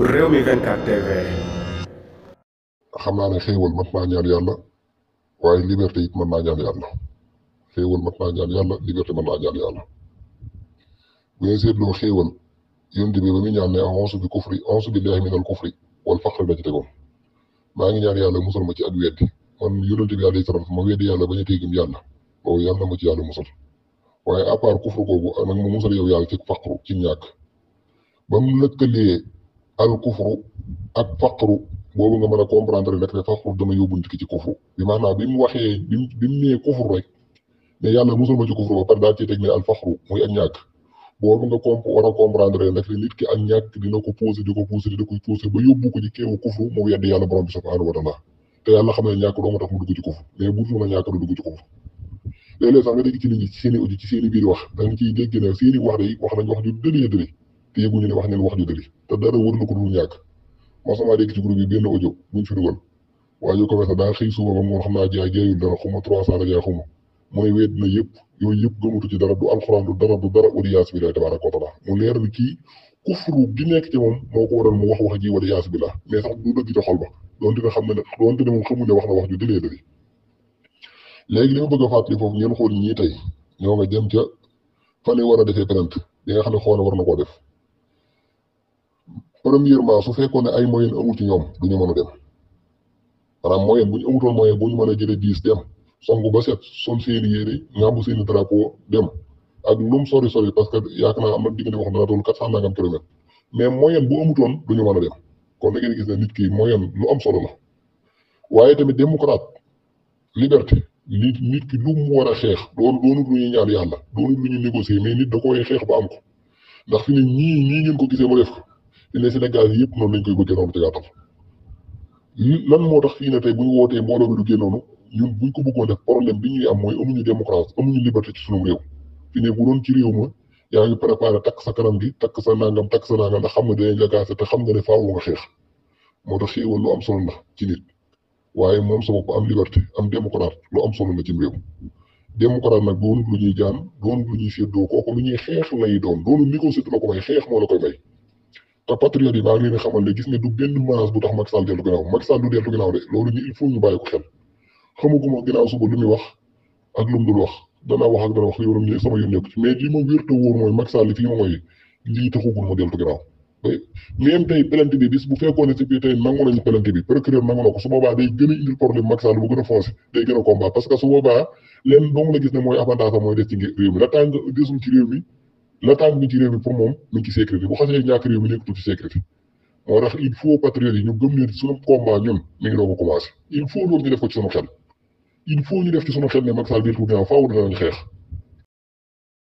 Rewmi 24 TV. xam naa ne xéewal mat naa ñaan yàlla waaye liberté it mën naa ñaan yàlla xéewal mat naa ñaan yàlla liberté mën naa ñaan yàlla bu ngeen seetloo xéewal yonent bi ba muy ñaan ne a'uuzu bi kufri a'uuzu billahi minal kufri wal faqri la ci tegoon maa ngi ñaan yàlla musal ma ci ak weddi man yonent bi alayhi salaam ma weddi yàlla bañ a téegim yàlla boobu yàlla na ma ci yàlla musal waaye à part kufru googu nag ma musal yow yàlla ci faqru ci ñàkk ba mu lëkkalee al kufru ak faqru boobu nga mën a comprendre nag ne faqru dana yóbbu nit ki ci kufru bi maanaam bi mu waxee bi mu nee kufru rek ne yàlla musal ma ci kufru ba pare daal ci teg ne al faqru muy ak ñàkk boobu nga war a comprendre nag ne nit ki ak ñàkk dina ko poussé di ko poussé ba yóbbu ko ci keewu kufru mu weddi yàlla borom bi subhanahu wa taala te yàlla xam ne ñàkk doo ma tax mu dugg ci kufru mais bu dul na ñàkk du dugg ci kufru léeg-léeg sax nga dégg ci nit ñi ci seen i audio ci seen i biir wax da nga ciy dégg ne seen i wax day wax nañ wax ju dëli te yëguñu ne wax neen wax ju dëli te dara wër na ko dul ñàkk moo sama dégg ci groupe bi benn audio buñ fi dugal waaye yu ko weesa daa xëy suba ba moom xam naa jaayul dara xuma 300 la jaay xuma mu ne wéet na yëpp yooyu yëpp gëmutu ci dara du alxuraan du dara waliyaas bi lay tabaaraka wa taala mu leer ni kii kufru gi nekk ci moom moo ko waral mu wax ji waliyaas bi la mais sax du dëgg ci xol ba doonte ne xam ne moom xamul ne wax na wax ju dëlee dëli léegi li ma bëgg a fàttali foofu ngeen xool ñii tey ñoo nga jëm ca fan yi war a defee plainte bi nga xam ne xool war na koo def premièrement su fekkoon ne ay moyen amul ci ñoom du ñu mën a dem maanaam moyen bu ñu amutoon moyen bu ñu mën a jëlee 10 dem songu ba set sol seeni yére ñaabu seeni drapeau dem ak lum sori parce que yaakaar naa am na diggante boo xam ne dana toll 400 nangam kilomètres mais moyen bu amutoon du ñu mën a dem kon da ngeen gis ne nit ki moyen lu am solo la waaye tamit démocrate liberté nit ki lu mu war a xeex doonut lu ñuy ñaan yàlla doonut lu ñuy négocier mais nit da koy xeex ba am ko ndax fi ne ñii ngeen ko gisee mu def ko fi ne Sénégal yëpp noonu lañ koy bëggee noonu ci gàttal lan moo tax fii ne tey bu ñu wootee mbooloo bi du génnoonu ñun buñ ko bëggoon def problème bi ñuy am mooy amuñu démocratie amuñu liberté ci sunu réew fi ne bu doon ci réew ma yaa ngi préparé takk sa kanam gi takk sa nangam ndax xam nga dinañ la gaase te xam nga ne faaw nga xeex moo tax xéewal lu am solo la ci nit waaye moom sa bopp am liberté am démocrate lu am solo la ci réew démocrate nag doonul lu ñuy jaan doonul lu ñuy séddoo kooku lu ñuy xeex lay doon doonul négocier la ko may xeex moo la koy may te patriote yi maa ngi leen xamal ne gis nga du benn menace bu tax Macky Sall dellu ginnaaw Macky Sall du dellu ginnaaw de loolu il faut ñu bàyyi ko xel xamaguma ginnaaw suba lu muy wax ak lu mu dul wax dana wax yow sama yoon nekku ci mais li ma wér te wóor mooy Macky Sall fii ma mooy lii taxugul ma dellu ginnaaw même tey plainte bi bis bu fekkoon ne si biir tey nangu nañu plainte bi procureur nangu na ko su boobaa day gën a indil problème Macky Sall bu gën a foncé day gën a combat parce que su boobaa leen dong la gis ne mooy avantage mooy des ci réew mi la tàng desul ci réew mi la tàng mi ci réew mi pour moom mi ngi ci sécurité bu xasee ñàkk réew mi nekkatul ci sécurité moo tax il faut patriote yi ñu gëm ne suñu combat ñun mi ngi doog a commencé il faut loolu ñu def ko ci sunu xel il faut ñu def ci sunu xel ne Macky Sall biir ginnaaw faaw danañ xeex